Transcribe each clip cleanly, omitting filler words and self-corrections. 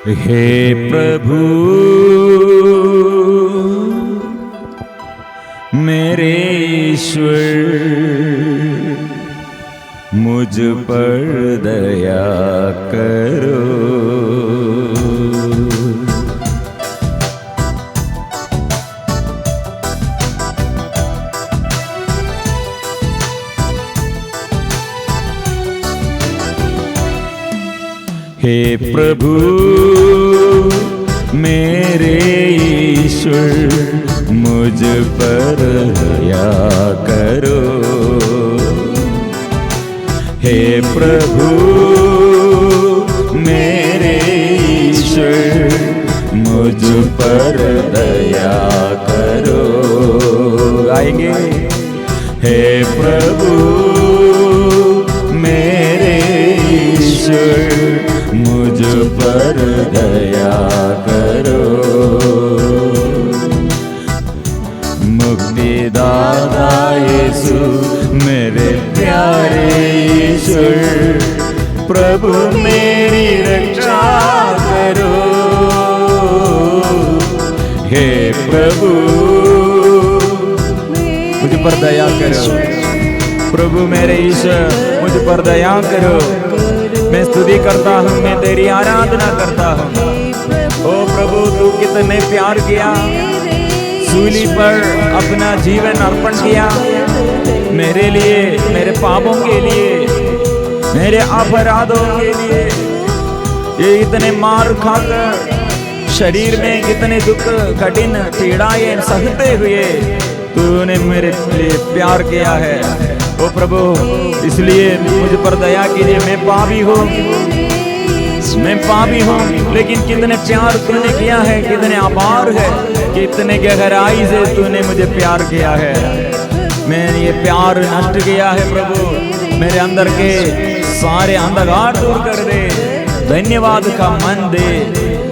हे प्रभु मेरे ईश्वर, मुझ पर दया करो। हे प्रभु मेरे ईश्वर, मुझ पर दया करो। हे प्रभु मेरे ईश्वर, मुझ पर दया करो। आएंगे। हे प्रभु मेरे ईश्वर, मुझ पर दया करो। मुक्तिदाता यीशु मेरे प्यारे ईश्वर, प्रभु मेरी रक्षा करो। हे प्रभु मुझ पर दया करो। प्रभु मेरे ईश्वर मुझ पर दया करो। मैं स्तुति करता हूँ, मैं तेरी आराधना करता हूँ। ओ प्रभु तू कितने प्यार किया, सूली पर अपना जीवन अर्पण किया मेरे लिए, मेरे पापों के लिए, मेरे अपराधों के लिए। ये इतने मार खाकर शरीर में कितने दुख कठिन पीड़ाएं सहते हुए तूने मेरे लिए प्यार किया है। ओ प्रभु इसलिए मुझ पर दया कीजिए। मैं पापी हूँ, मैं पापी हूँ, लेकिन कितने प्यार तूने किया है, कितने आभार है, कितने गहराई से तूने मुझे प्यार किया है। मैंने ये प्यार नष्ट किया है प्रभु, मेरे अंदर के सारे अंधकार दूर कर दे। धन्यवाद का मन दे,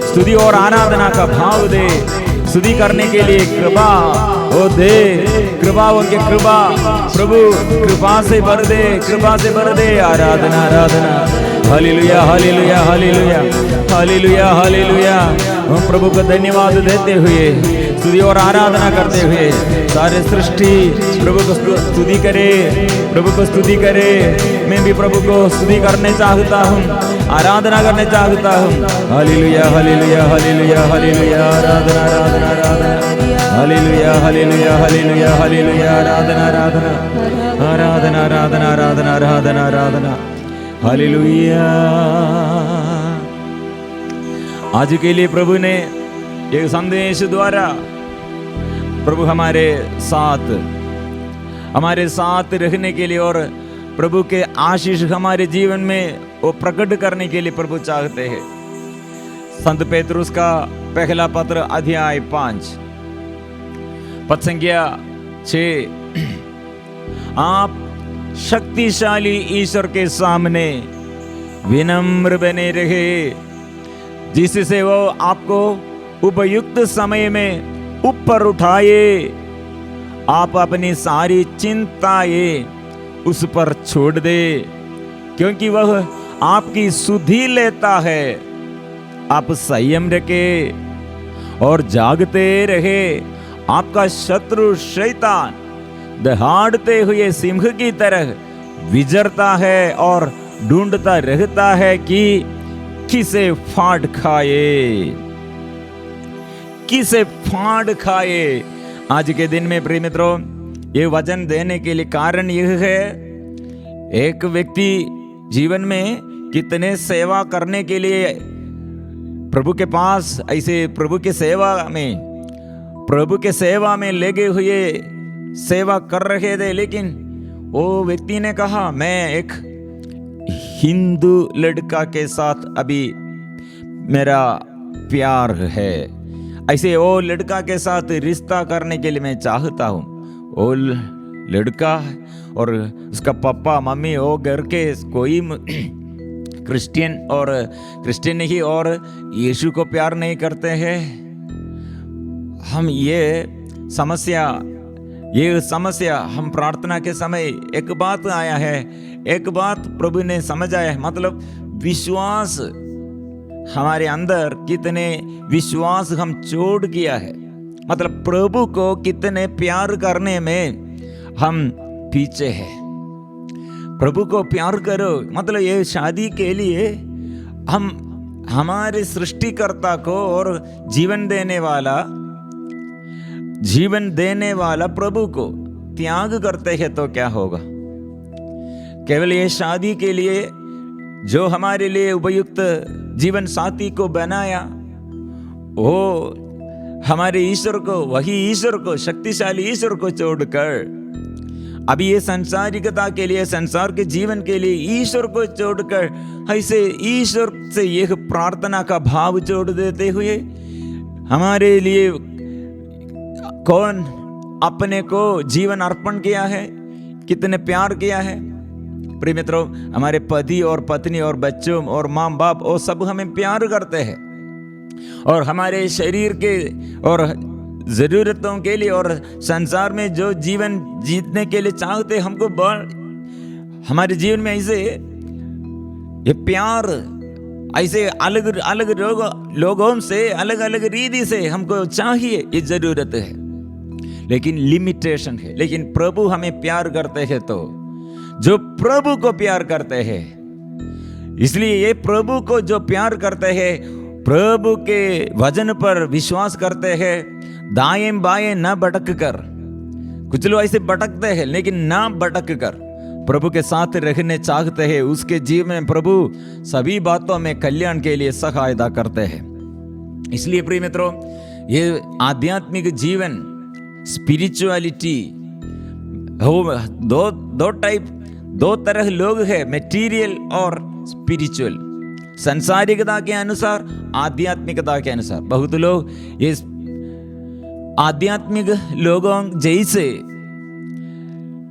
स्तुति और आराधना का भाव दे। स्तुति करने के लिए कृपा ओ दे, कृपा उनके कृपा प्रभु कृपा से भर दे, कृपा से भर दे। आराधना आराधना, हालेलुया हालेलुया हालेलुया हालेलुया हालेलुया। हम प्रभु को धन्यवाद देते हुए, स्तुति और आराधना करते हुए सारे सृष्टि प्रभु को स्तुति करे, प्रभु को स्तुति करे। मैं भी प्रभु को स्तुति करने चाहता हूँ, आराधना करने चाहता हूँ। हालेलुया हालेलुया हालेलुया हालेलुया। आराधना आराधना आराधना, हालेलुया हालेलुया हालेलुया हालेलुया। आराधना आराधना आराधना आराधना आराधना आराधना आराधना, हालेलुया। आज के लिए प्रभु ने एक संदेश द्वारा प्रभु हमारे साथ रहने के लिए और प्रभु के आशीष हमारे जीवन में वो प्रकट करने के लिए प्रभु चाहते हैं। संत पेतरुस का पहला पत्र अध्याय 5 पद संख्या 6। आप शक्तिशाली ईश्वर के सामने विनम्र बने रहे, जिससे वो आपको उपयुक्त समय में ऊपर उठाए। आप अपनी सारी चिंताएं उस पर छोड़ दे, क्योंकि वह आपकी सुधि लेता है। आप संयम रखे और जागते रहे। आपका शत्रु शैतान दहाड़ते हुए सिंह की तरह विचरता है और ढूंढता रहता है कि किसे फाड़ खाए, किसे फाड़ खाए। आज के दिन में प्रिय मित्रों, ये वचन देने के लिए कारण यह है, एक व्यक्ति जीवन में कितने सेवा करने के लिए प्रभु के पास ऐसे प्रभु के सेवा में लगे हुए सेवा कर रहे थे, लेकिन वो व्यक्ति ने कहा मैं एक हिंदू लड़का के साथ अभी मेरा प्यार है, ऐसे वो लड़का के साथ रिश्ता करने के लिए मैं चाहता हूँ। वो लड़का और उसका पापा मम्मी वो घर के कोई क्रिश्चियन नहीं और यीशु को प्यार नहीं करते हैं। हम ये समस्या हम प्रार्थना के समय एक बात आया है, एक बात प्रभु ने समझाया है, मतलब हमारे अंदर कितने विश्वास हम छोड़ किया है, मतलब प्रभु को कितने प्यार करने में हम पीछे हैं। प्रभु को प्यार करो मतलब ये शादी के लिए हम हमारे सृष्टिकर्ता को और जीवन देने वाला प्रभु को त्याग करते हैं तो क्या होगा। केवल ये शादी के लिए जो हमारे लिए उपयुक्त जीवन साथी को बनाया, वो हमारे ईश्वर को, वही ईश्वर को, शक्तिशाली ईश्वर को छोड़कर अभी ये संसारिकता के लिए, संसार के जीवन के लिए ईश्वर को छोड़कर ऐसे ईश्वर से यह प्रार्थना का भाव जोड़ देते हुए हमारे लिए कौन अपने को जीवन अर्पण किया है, कितने प्यार किया है। प्रिय मित्रों, हमारे पति और पत्नी और बच्चों और माँ बाप वो सब हमें प्यार करते हैं और हमारे शरीर के और जरूरतों के लिए और संसार में जो जीवन जीतने के लिए चाहते हमको हमारे जीवन में ऐसे ये प्यार ऐसे अलग अलग लोगों से अलग अलग रीति से हमको चाहिए, ये जरूरत है, लेकिन लिमिटेशन है। लेकिन प्रभु हमें प्यार करते हैं तो जो प्रभु को प्यार करते हैं, इसलिए ये प्रभु को जो प्यार करते हैं, प्रभु के वचन पर विश्वास करते हैं, दाएं बाएं न भटक कर, कुछ लोग ऐसे भटकते हैं लेकिन ना भटक कर प्रभु के साथ रहने चाहते हैं, उसके जीवन में प्रभु सभी बातों में कल्याण के लिए सहायता करते हैं। इसलिए प्रिय मित्रों, ये आध्यात्मिक जीवन स्पिरिचुअलिटी दो तरह लोग हैं, मटेरियल और स्पिरिचुअल, संसारिकता के अनुसार, आध्यात्मिकता के अनुसार। बहुत लोग ये आध्यात्मिक लोगों जैसे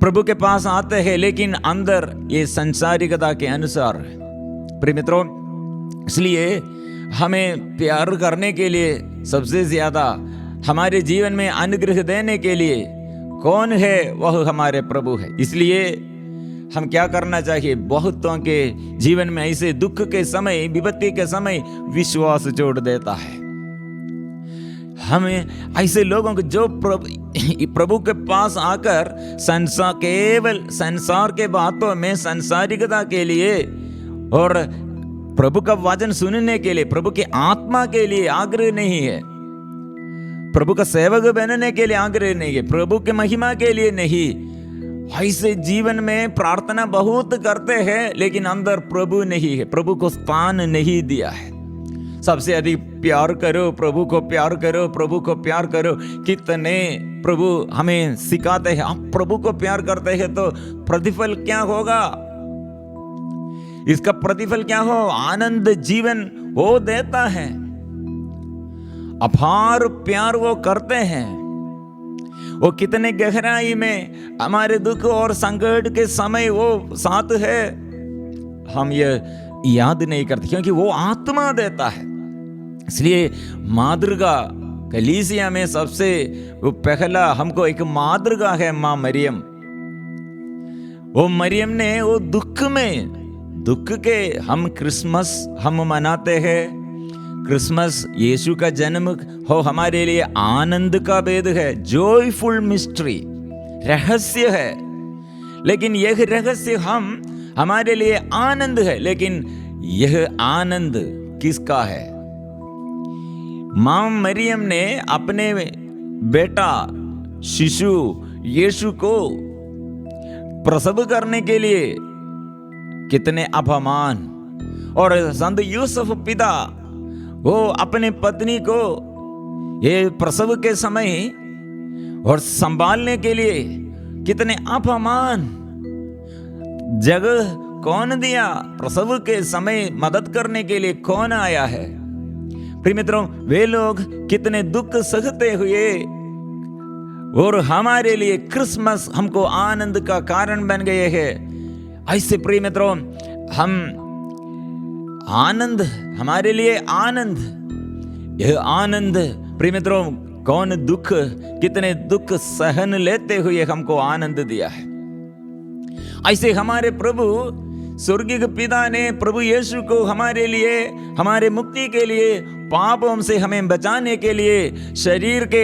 प्रभु के पास आते हैं लेकिन अंदर ये संसारिकता के अनुसार। प्रिय मित्रों, इसलिए हमें प्यार करने के लिए सबसे ज्यादा हमारे जीवन में अनुग्रह देने के लिए कौन है, वह हमारे प्रभु है। इसलिए हम क्या करना चाहिए, बहुतों के जीवन में ऐसे दुख के समय, विपत्ति के समय विश्वास जोड़ देता है। हमें ऐसे लोगों को जो प्रभु के पास आकर केवल संसार के बातों में, संसारिकता के लिए और प्रभु का वचन सुनने के लिए, प्रभु की आत्मा के लिए आग्रह नहीं है, प्रभु का सेवक बनने के लिए आग्रह नहीं है, प्रभु की महिमा के लिए नहीं, ऐसे जीवन में प्रार्थना बहुत करते हैं लेकिन अंदर प्रभु नहीं है, प्रभु को स्थान नहीं दिया है। सबसे अधिक प्यार करो, प्रभु को प्यार करो, प्रभु को प्यार करो। कितने प्रभु हमें सिखाते हैं, आप प्रभु को प्यार करते हैं तो प्रतिफल क्या होगा, इसका प्रतिफल क्या हो, आनंद जीवन वो देता है। अपार प्यार वो करते हैं, वो कितने गहराई में हमारे दुख और संकट के समय वो साथ है, हम ये याद नहीं करते क्योंकि वो आत्मा देता है। इसलिए मातृका कलीसिया में सबसे वो पहला हमको एक मातृका है माँ मरियम। वो मरियम ने वो दुख के हम क्रिसमस हम मनाते हैं। क्रिसमस यीशु का जन्म हो हमारे लिए आनंद का भेद है, जॉयफुल मिस्ट्री, रहस्य है। लेकिन यह रहस्य हमारे लिए आनंद है, लेकिन यह आनंद किसका है? मां मरियम ने अपने बेटा शिशु यीशु को प्रसव करने के लिए कितने अपमान, और संत यूसुफ पिता वो अपने पत्नी को ये प्रसव के समय और संभालने के लिए कितने अपमान, जगह कौन दिया? प्रसव के समय मदद करने के लिए कौन आया है? प्रिय मित्रों, वे लोग कितने दुख सहते हुए और हमारे लिए क्रिसमस हमको आनंद का कारण बन गए हैं। ऐसे प्रिय मित्रों, हम आनंद, हमारे लिए आनंद, यह आनंद प्रिय मित्रों, कौन दुख, कितने दुख सहन लेते हुए हमको आनंद दिया है। ऐसे हमारे प्रभु स्वर्गीय पिता ने प्रभु यीशु को हमारे लिए, हमारे मुक्ति के लिए, पापों से हमें बचाने के लिए, शरीर के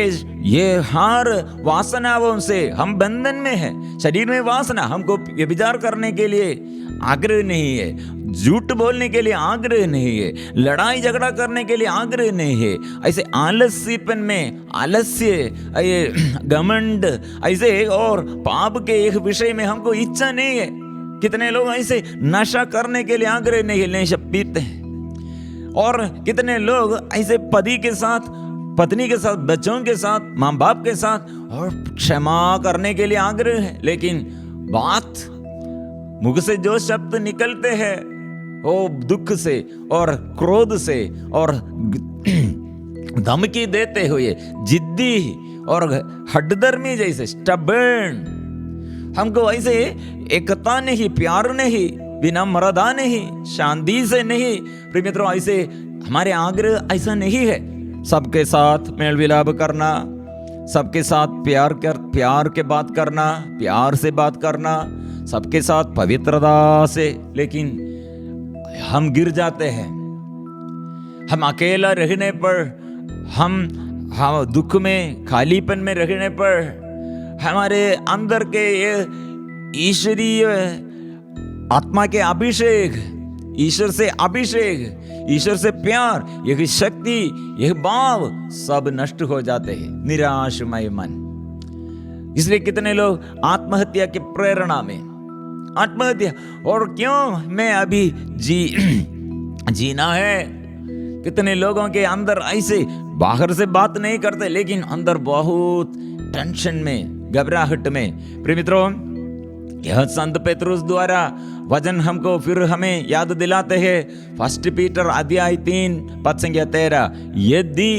ये हर वासनाओं से हम बंधन में हैं। शरीर में वासना हमको व्यभिचार करने के लिए आग्रह नहीं है, झूठ बोलने के लिए आग्रह नहीं है, लड़ाई झगड़ा करने के लिए आग्रह नहीं है। ऐसे आलस्यपन में, आलस्य, ये घमंड ऐसे और पाप के एक विषय में हमको इच्छा नहीं है। कितने लोग ऐसे नशा करने के लिए आग्रह नहीं है, नशा पीते हैं। और कितने लोग ऐसे पति के साथ, पत्नी के साथ, बच्चों के साथ, माँ बाप के साथ और क्षमा करने के लिए आग्रह है, लेकिन बात मुख से जो शब्द निकलते हैं वो दुख से और क्रोध से और धमकी देते हुए, जिद्दी और हठधर्मी जैसे स्टबर्न, हमको ऐसे एकता नहीं, प्यार नहीं, विनम्रता नहीं, शांति से नहीं। प्रिय मित्रों, ऐसे हमारे आग्रह ऐसा नहीं है। सबके साथ मेल मिलाप करना, सबके साथ प्यार के बात करना, प्यार से बात करना, सबके साथ पवित्रता से। लेकिन हम गिर जाते हैं। हम अकेला रहने पर, हम दुख में, खालीपन में रहने पर, हमारे अंदर के ये ईश्वरीय आत्मा के अभिषेक, ईश्वर से अभिषेक, ईश्वर से प्यार, यह शक्ति, यह भाव सब नष्ट हो जाते हैं। निराशमय मन। इसलिए कितने लोग आत्महत्या की प्रेरणा में, आत्महत्या, और क्यों मैं अभी जीना है। कितने लोगों के अंदर ऐसे बाहर से बात नहीं करते, लेकिन अंदर बहुत टेंशन में, घबराहट में। प्रिय मित्रों, यह संत पेतरुस द्वारा वचन हमको फिर हमें याद दिलाते हैं। 1 पीटर अध्याय 3 पद संख्या 13, यदि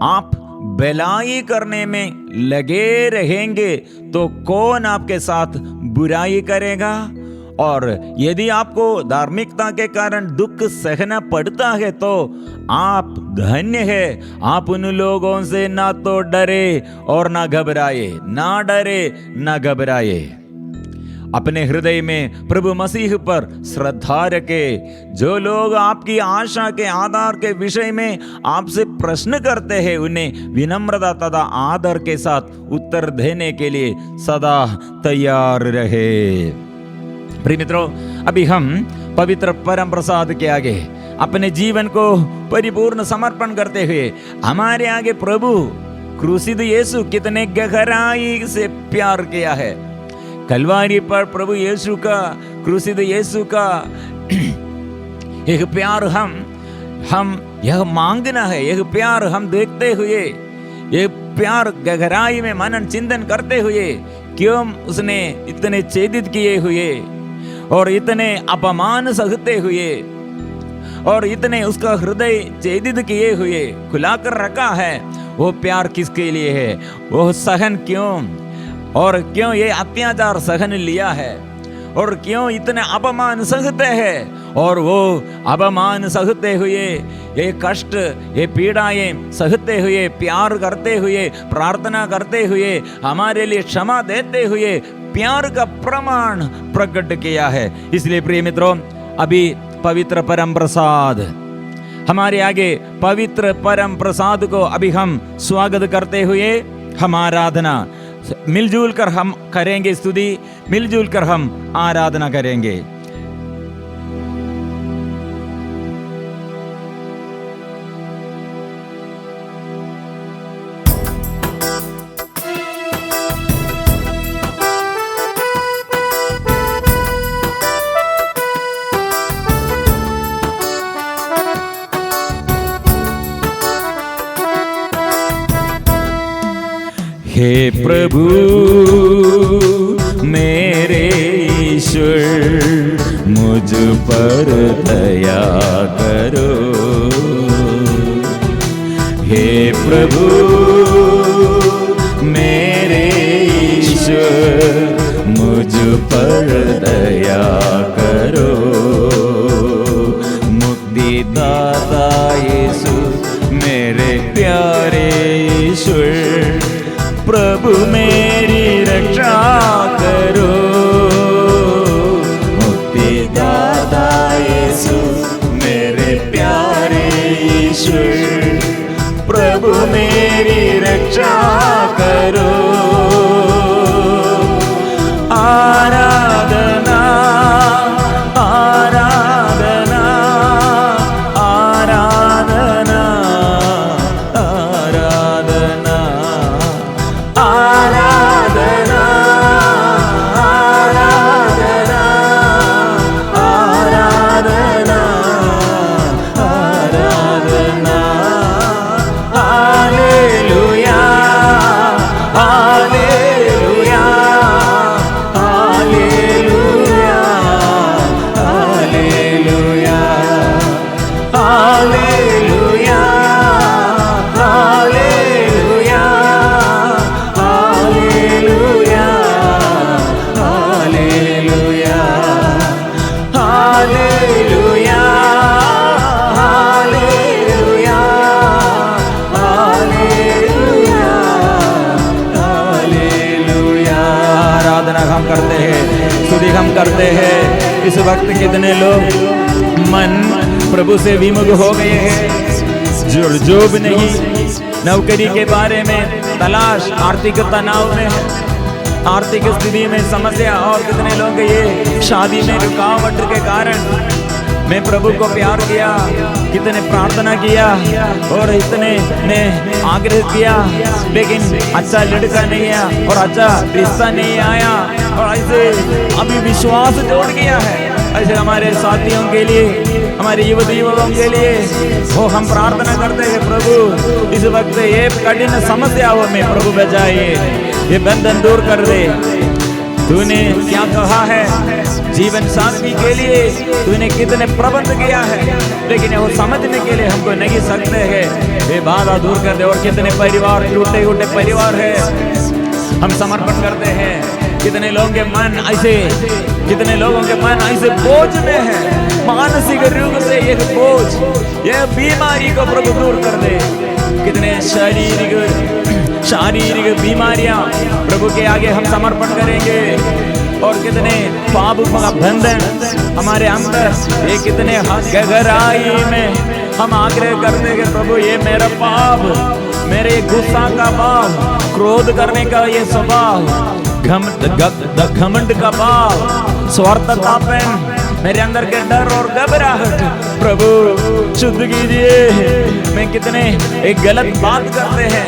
आप भलाई करने में लगे रहेंगे तो कौन आपके साथ बुराई करेगा? और यदि आपको धार्मिकता के कारण दुख सहना पड़ता है तो आप धन्य है। आप उन लोगों से ना तो डरे और ना घबराए, ना डरे ना घबराए। अपने हृदय में प्रभु मसीह पर श्रद्धा रखे। जो लोग आपकी आशा के आधार के विषय में आपसे प्रश्न करते हैं, उन्हें विनम्रता तथा आदर के साथ उत्तर देने के लिए सदा तैयार रहे। प्रिय मित्रों, अभी हम पवित्र परम प्रसाद के आगे अपने जीवन को परिपूर्ण समर्पण करते हुए हमारे आगे प्रभु क्रूसित यीशु कितने गहराई से प्यार किया है। कलवारी पर प्रभु यीशु का, क्रूसित यीशु का यह प्यार हम यह मांगना है। यह प्यार हम देखते हुए, यह प्यार गहराई में मनन चिंतन करते हुए, क्यों उसने इतने छेदित किए हुए और इतने अपमान सहते हुए और इतने उसका हृदय छेदित किए हुए खुलाकर रखा है, वो प्यार किसके लिए है? वो सहन क्यों, और क्यों ये अत्याचार सहन लिया है, और क्यों इतने अपमान सहते हैं, और वो अपमान सहते हुए, ये कष्ट, ये पीड़ाएं सहते हुए, प्यार करते हुए, प्रार्थना करते हुए, हमारे लिए क्षमा देते हुए प्यार का प्रमाण प्रकट किया है। इसलिए प्रिय मित्रों, अभी पवित्र परम प्रसाद हमारे आगे, पवित्र परम प्रसाद को अभी हम स्वागत करते हुए हम आराधना मिलजुल कर हम करेंगे, स्तुति मिलजुल कर हम आराधना करेंगे। हे प्रभु मेरे ईश्वर, मुझ पर दया करो। हे प्रभु मेरे ईश्वर, मुझ पर दया करो। मुक्तिदाता यीशु मेरे प्यारे ईश्वर, प्रभु मेरी रक्षा करो। मुक्तिदाता रक्षा करो। आराधना आराधना आराधना आराधना आराधना आराधना आराधना आराधना हालेलुया हालेलुया हालेलुया हालेलुया हालेलुया हालेलुया हालेलुया हालेलुया हालेलुया हालेलुया हालेलुया हालेलुया। आराधना हम करते हैं, स्तुति हम करते हैं। इस वक्त कितने लोग मन प्रभु से विमुख हो गए हैं, जो भी नहीं नौकरी के बारे में तलाश, आर्थिक तनाव में है, आर्थिक स्थिति में समस्या, और कितने लोग ये शादी में रुकावट के कारण मैं प्रभु को प्यार किया, कितने प्रार्थना किया और इतने ने आग्रह किया, लेकिन अच्छा लड़का नहीं आया और अच्छा रिश्ता नहीं आया, और ऐसे अभी विश्वास जोड़ गया है। ऐसे हमारे साथियों के लिए, हमारे युवती युवकों के लिए वो हम प्रार्थना करते हैं, प्रभु इस वक्त ये कठिन समस्या हो में प्रभु बचाइए, ये बंधन दूर कर दे। तूने क्या कहा है जीवन साथी के लिए, तूने कितने प्रबंध किया है, लेकिन वो समझने के लिए हमको नहीं सकते हैं। ये बाधा दूर कर दे। और कितने परिवार टूटे टूटे परिवार है, हम समर्पण करते हैं। कितने लोगों के मन ऐसे, कितने लोगों के मन ऐसे बोझ में है, मानसिक रूप से एक बोझ, ये बीमारी को प्रभु दूर कर दे। कितने शारीरिक बीमारियां प्रभु के आगे हम समर्पण करेंगे, और कितने पाप का बंधन हमारे अंदर, ये कितने गहराई में हम आग्रह करते हैं, प्रभु ये मेरा पाप, मेरे गुस्सा का भाव, क्रोध करने का ये स्वभाव, घमंड का भाव, स्वार्थतापन, मेरे अंदर के डर और घबराहट प्रभु शुद्ध कीजिए। मैं कितने एक गलत बात करते हैं,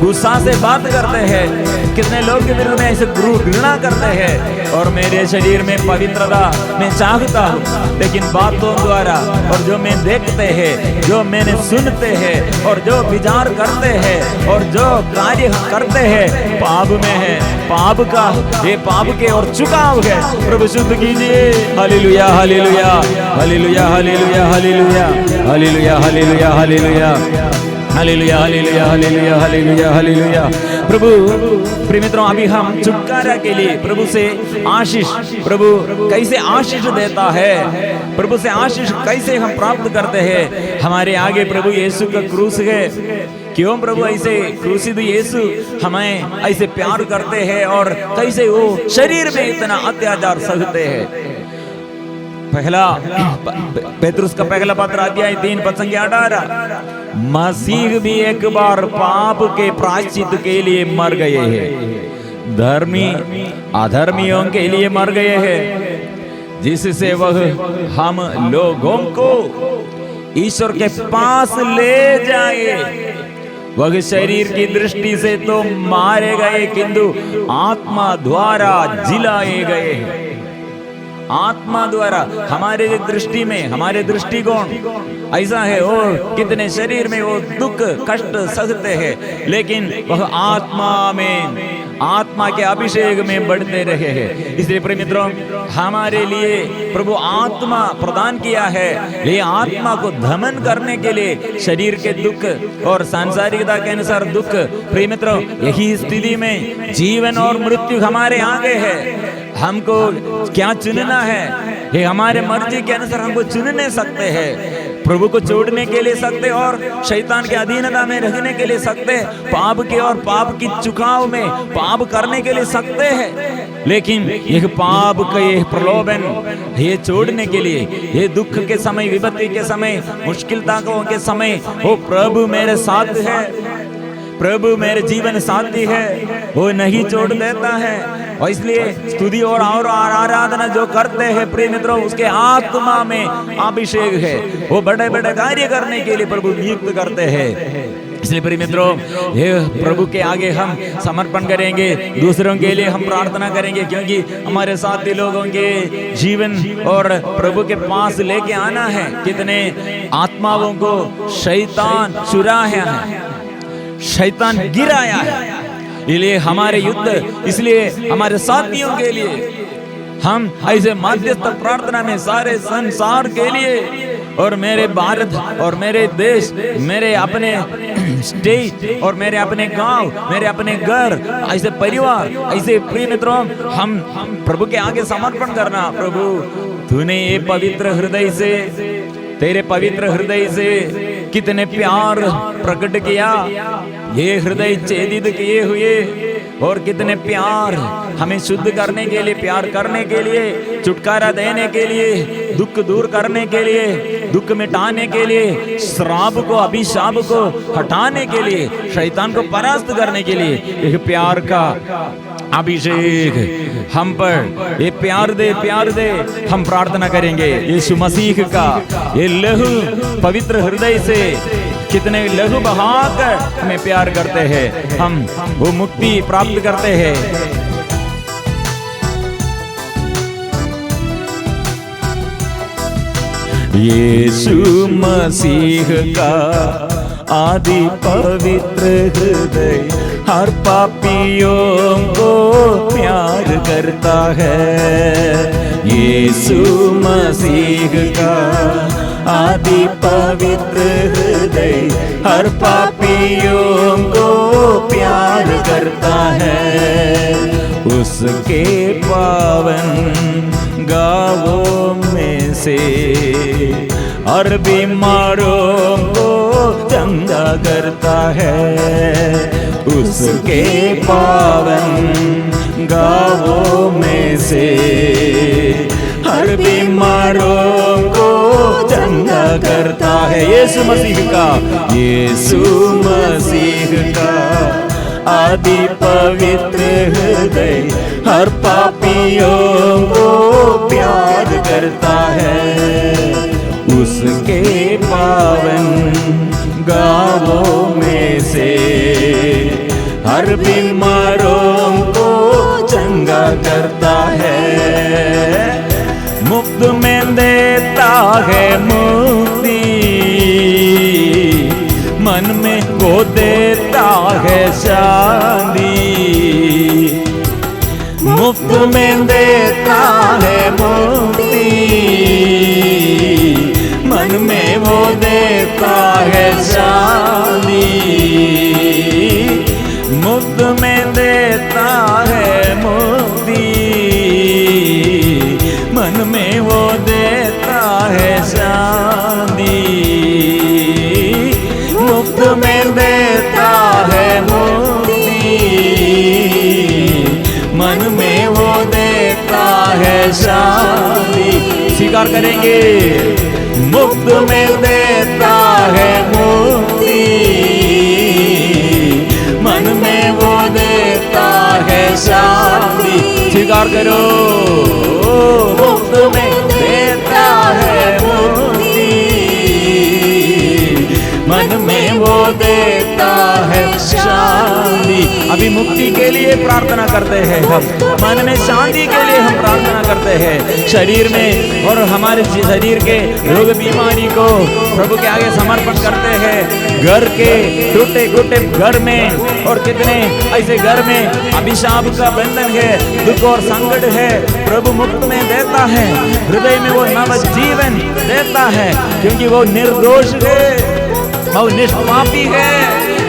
गुस्सा से बात करते हैं, कितने लोग के विरुद्ध में ऐसे घृणा करते हैं, और मेरे शरीर में पवित्रता मैं चाहता हूँ, लेकिन बातों द्वारा और जो मैं देखते हैं, जो मैंने सुनते हैं, और जो विचार करते हैं, और जो कार्य करते हैं, पाप में है, पाप का ये पाप के और चुकाव है। प्रभु शुद्ध कीजिए। हालेलुया हालेलुया हालेलुया हालेलुया हालेलुया हालेलुया हालेलुया हालेलुया हालेलुया हालेलुया हालेलुया हालेलुया हालेलुया। प्रभु प्रिय मित्रों, अभी हम छुटकारा के लिए प्रभु से आशीष, प्रभु कैसे आशीष देता है, प्रभु से आशीष कैसे हम प्राप्त करते हैं। हमारे आगे प्रभु यीशु का क्रूस है। क्यों प्रभु ऐसे क्रूसित यीशु हमें ऐसे प्यार करते हैं, और कैसे वो शरीर में इतना अत्याचार सहते हैं। पहला पेतरुस का पहला पत्र अध्याय 3:18, मसीह भी एक बार पाप के प्रायश्चित के लिए मर गए हैं, धर्मी अधर्मियों के लिए मर गए हैं, जिससे वह हम लोगों को ईश्वर के पास ले जाए। वह शरीर की दृष्टि से तो मारे गए, किंतु आत्मा द्वारा जिलाए गए। आत्मा द्वारा हमारे दृष्टि में, हमारे दृष्टिकोण ऐसा है, और कितने शरीर में वो दुख कष्ट सहते हैं, लेकिन वह आत्मा में, आत्मा के अभिषेक में बढ़ते रहे हैं। इसलिए प्रिय मित्रों, हमारे लिए प्रभु आत्मा प्रदान किया है। ये आत्मा को दमन करने के लिए शरीर के दुख और सांसारिकता के अनुसार दुख, प्रिय मित्रों, यही स्थिति में जीवन और मृत्यु हमारे आगे है। हमको क्या चुनना है, ये हमारे मर्जी के अनुसार हमको चुन नहीं सकते हैं। प्रभु को छोड़ने के लिए सकते, और शैतान के अधीनता में रहने के लिए सकते, पाप के और पाप की चुकाव में पाप करने के लिए सकते हैं। लेकिन यह पाप का ये प्रलोभन, ये छोड़ने के लिए, ये दुख के समय, विपत्ति के समय, मुश्किलताओं के समय, वो प्रभु मेरे साथ है। प्रभु मेरे जीवन साथी है, वो नहीं छोड़ देता है। और इसलिए स्तुति और आराधना जो करते हैं प्रिय मित्रों, उसके आत्मा में अभिषेक है, वो बड़े बड़े कार्य करने के लिए प्रभु नियुक्त करते हैं। इसलिए प्रिय मित्रों, ये प्रभु के आगे हम समर्पण करेंगे, दूसरों के लिए हम प्रार्थना करेंगे, क्योंकि हमारे साथी लोगों के जीवन और प्रभु के पास लेके आना है। कितने आत्माओं को शैतान चुराया है, शैतान गिराया है। इसलिए हमारे युद्ध, इसलिए हमारे साथियों के लिए हम ऐसे मध्यस्थ प्रार्थना में सारे संसार के लिए, और मेरे भारत और मेरे देश, मेरे अपने स्टेट और मेरे अपने गांव, मेरे अपने घर, ऐसे परिवार, ऐसे प्रिय मित्रों, हम प्रभु के आगे समर्पण करना। प्रभु तूने ये पवित्र हृदय से, तेरे पवित्र हृदय से कितने प्यार प्रकट किया, ये हृदय छेदित किए हुए, और कितने प्यार हमें शुद्ध करने के लिए, प्यार करने के लिए, छुटकारा देने के लिए, दुख दूर करने के लिए, दुख मिटाने के लिए, श्राप को, अभिशाप को हटाने के लिए, शैतान को परास्त करने के लिए एक प्यार का अभिषेक हम पर, ये प्यार दे, प्यार दे। हम प्रार्थना करेंगे यीशु मसीह का ये लहू पवित्र हृदय से कितने लहू बहाकर हमें प्यार करते हैं, हम वो मुक्ति प्राप्त करते हैं। यीशु मसीह का आदि पवित्र हृदय हर पापियों को प्यार करता है। यीशु मसीह का आदि पवित्र हृदय हर पापियों को प्यार करता है। उसके पावन गावों में से हर बीमारों को चंगा करता है। उसके पावन गावों में से हर बीमारों को चंगा करता है। यीशु मसीह का, यीशु मसीह का आदि पवित्र हृदय हर पापियों को प्यार करता है। उसके पावन गावों में से हर बीमारों को चंगा करता है। मुफ्त में देता है मुक्ति, मन में वो देता है शांति। मुफ्त में देता है मुक्ति, मन में वो देता है शांति। मुफ्त में देता है मुक्ति, मन में वो देता है शांति। मुफ्त में देता है मुक्ति, मन में वो देता है शांति। स्वीकार करेंगे, मुफ्त में देता है मुक्ति, मन में वो देता है शांति। स्वीकार करो, मुफ्त में देता है मुक्ति, मन में वो देता है शांति। अभी मुक्ति के लिए प्रार्थना करते हैं हम, मन में शांति के लिए हम प्रार्थना करते हैं। शरीर में और हमारे शरीर के रोग बीमारी को प्रभु के आगे समर्पण करते हैं। घर के टूटे फूटे घर में, और कितने ऐसे घर में अभिशाप का बंधन है, दुख और संकट है, प्रभु मुक्त में देता है। हृदय में वो नव जीवन देता है, क्योंकि वो निर्दोष है, वो निष्पापी है,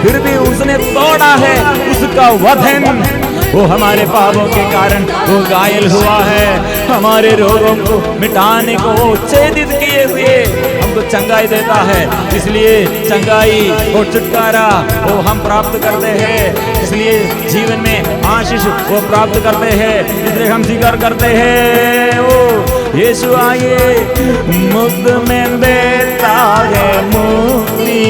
फिर भी उसने तोड़ा है उसका वधन। वो हमारे पापों के कारण वो घायल हुआ है, हमारे रोगों को मिटाने को वो छेदित किए हुए हमको चंगाई देता है। इसलिए चंगाई और छुटकारा वो हम प्राप्त करते हैं, इसलिए जीवन में आशीष वो प्राप्त करते हैं। इसलिए हम स्वीकार करते हैं, ओ यीशु आइए, मुफ्त में देता है मुक्ति,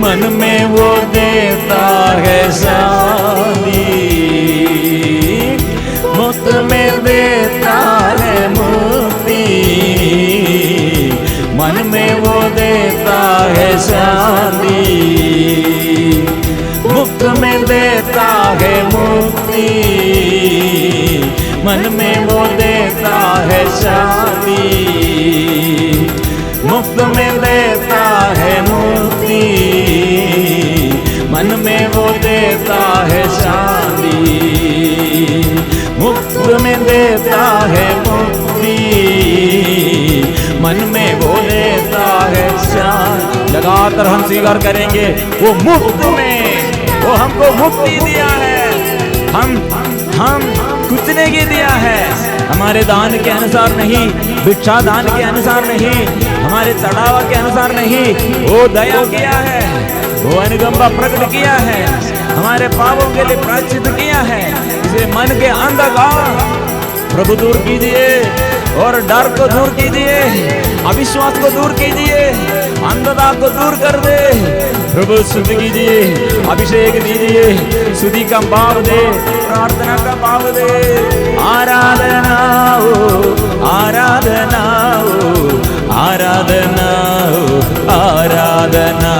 मन में वो देता है शांति, मुफ्त में देता है मुक्ति, मन में वो देता है शांति, मुफ्त में देता है मुक्ति, मन में वो देता है शांति, मुफ्त में देता है मुक्ति, मन में वो देता है शांति, मुफ्त में देता है मुक्ति, मन में वो देता है शांति। लगातार हम स्वीकार करेंगे, वो मुफ्त में, वो हमको मुक्ति दिया है। हम कुछ नहीं दिया है, हमारे दान के अनुसार नहीं, भिक्षा दान के अनुसार नहीं, हमारे चढ़ावा के अनुसार नहीं, वो दया किया है, वो अनुकंपा प्रकट किया है, हमारे पापों के लिए प्रायश्चित किया है। इसे मन के अंधकार प्रभु दूर कीजिए और डर को दूर कीजिए, अविश्वास को दूर कीजिए, अंधता को दूर कर दे। प्रभु शुद्ध कीजिए, अभिषेक दीजिए, शुद्धि का भाव दे, प्रार्थना का भाव दे। आराधना हो, आराधना हो, आराधना हो, आराधना,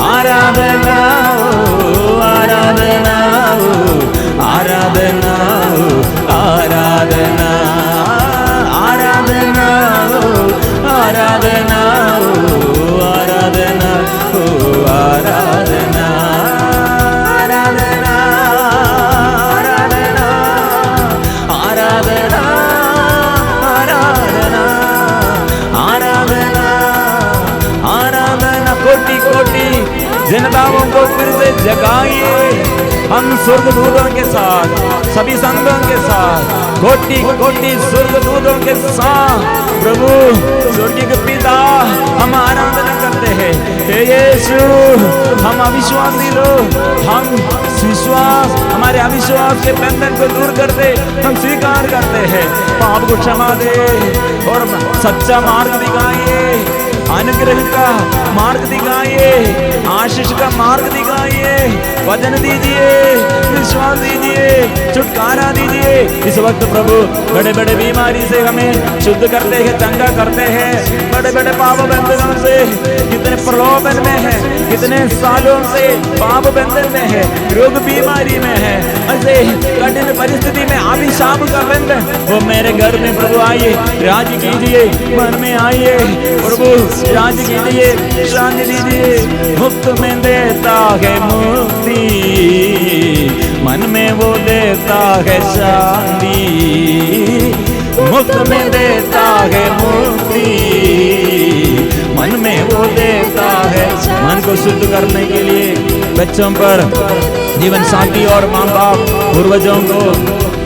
आराधना हो, आराधना हो, आराधना हो, आराधना, आराधना हो, आराधना हो, आराधना हो, आराधना, आराधना, आराधना, आराधना, आराधना, आराधना, आराधना। कोटि कोटि जनताओं को फिर से जगाइए, हम स्वर्गदूतों के साथ, सभी संतों के साथ, कोटि कोटि स्वर्गदूतों के साथ प्रभु स्वर्गीय पिता हम आराधना करते हैं। हे यीशु, हम अविश्वासी लोग, हम विश्वास, हमारे अविश्वास के बंधन को दूर कर दे, हम स्वीकार करते हैं, पाप को क्षमा दे और सच्चा मार्ग दिखाइए, अनुग्रह का मार्ग दिखाइए, आशीष का मार्ग दिखाइए, वचन दीजिए, विश्वास दीजिए, छुटकारा दीजिए। इस वक्त प्रभु बड़े बड़े बीमारी से हमें शुद्ध करते हैं, चंगा करते हैं, बड़े बड़े पाप बंधनों से, कितने प्रलोभन में है, कितने सालों से पाप बंधन में है, रोग बीमारी में है, ऐसे कठिन परिस्थिति में अभिशाप का बंधन, वो मेरे घर में प्रभु आइए, राज कीजिए, मन में आइए प्रभु, राज कीजिए, शांति दीजिए। मुफ्त में देता है मुक्ति, मन में वो देता है शांति, मुफ्त में देता है मुक्ति, मन में वो देता है। मन को शुद्ध करने के लिए बच्चों पर, जीवन साथी और माँ बाप, पूर्वजों को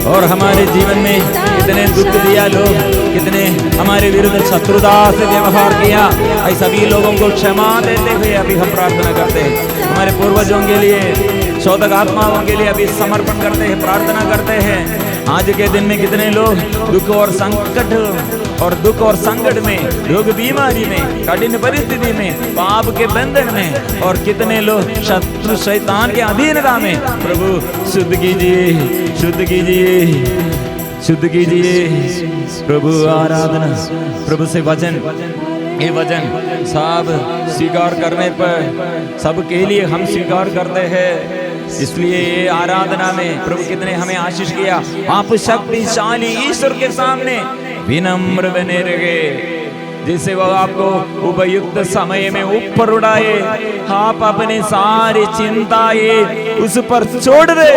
और हमारे जीवन में कितने दुख दिया लोग, कितने हमारे विरुद्ध शत्रुता से व्यवहार किया, ऐसे सभी लोगों को क्षमा देते हुए अभी हम प्रार्थना करते हैं। हमारे पूर्वजों के लिए, शोधक आत्माओं के लिए अभी समर्पण करते हैं, प्रार्थना करते हैं। आज के दिन में कितने लोग दुख और संकट और दुख और संकट में, रोग बीमारी में, कठिन परिस्थिति में, पाप के बंधन में, और कितने लोग शत्रु शैतान के अधीनता में। प्रभु शुद्ध कीजिए, शुद्ध कीजिए, शुद्ध कीजिए प्रभु। आराधना प्रभु से वचन, ये वचन सब स्वीकार करने पर सबके लिए हम स्वीकार करते हैं। इसलिए ये आराधना में प्रभु कितने हमें आशीष किया। आप शक्तिशाली ईश्वर के सामने विनम्र बने रहे, जिससे वह आपको उपयुक्त समय में ऊपर उड़ाए। आप अपनी सारी चिंताएं उस पर छोड़ दे,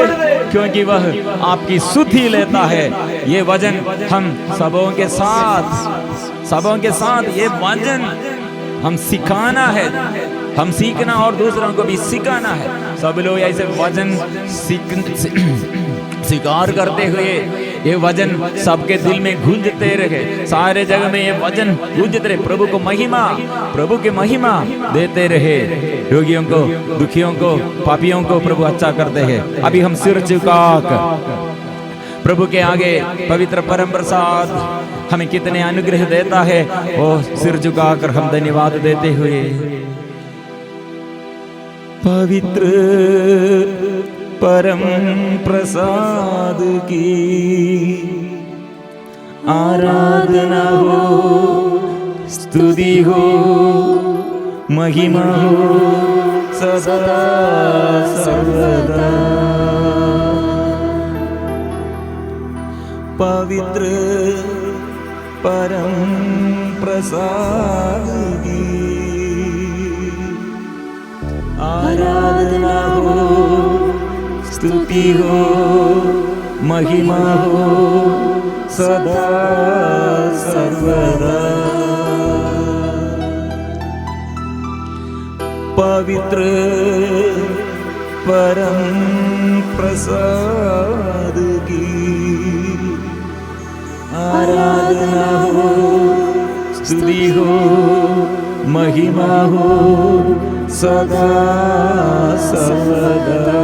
क्योंकि वह आपकी सुध ही लेता है। ये वचन हम सबों के साथ ये वचन हम सिखाना है, हम सीखना और दूसरों को भी सिखाना है। सब लोग ऐसे वचन स्वीकार करते हुए ये वचन सबके दिल में गूंजते रहे, सारे जगह में ये वचन गूंजते रहे। प्रभु को महिमा, प्रभु की महिमा देते रहे। रोगियों को, दुखियों को, पापियों को प्रभु अच्छा करते हैं। अभी हम सिर झुकाकर प्रभु के आगे पवित्र परम प्रसाद हमें कितने अनुग्रह देता है, वो सिर झुकाकर हम धन्यवाद देते हुए पवित्र परम प्रसाद की आराधना हो, स्तुति हो, महिमा हो सदा सर्वदा। पवित्र परम प्रसाद की आराधना हो, स्तुति हो, महिमा हो सदा सर्वदा। पवित्र परम प्रसाद की आराधना हो, स्तुति हो, महिमा हो सदा सर्वदा।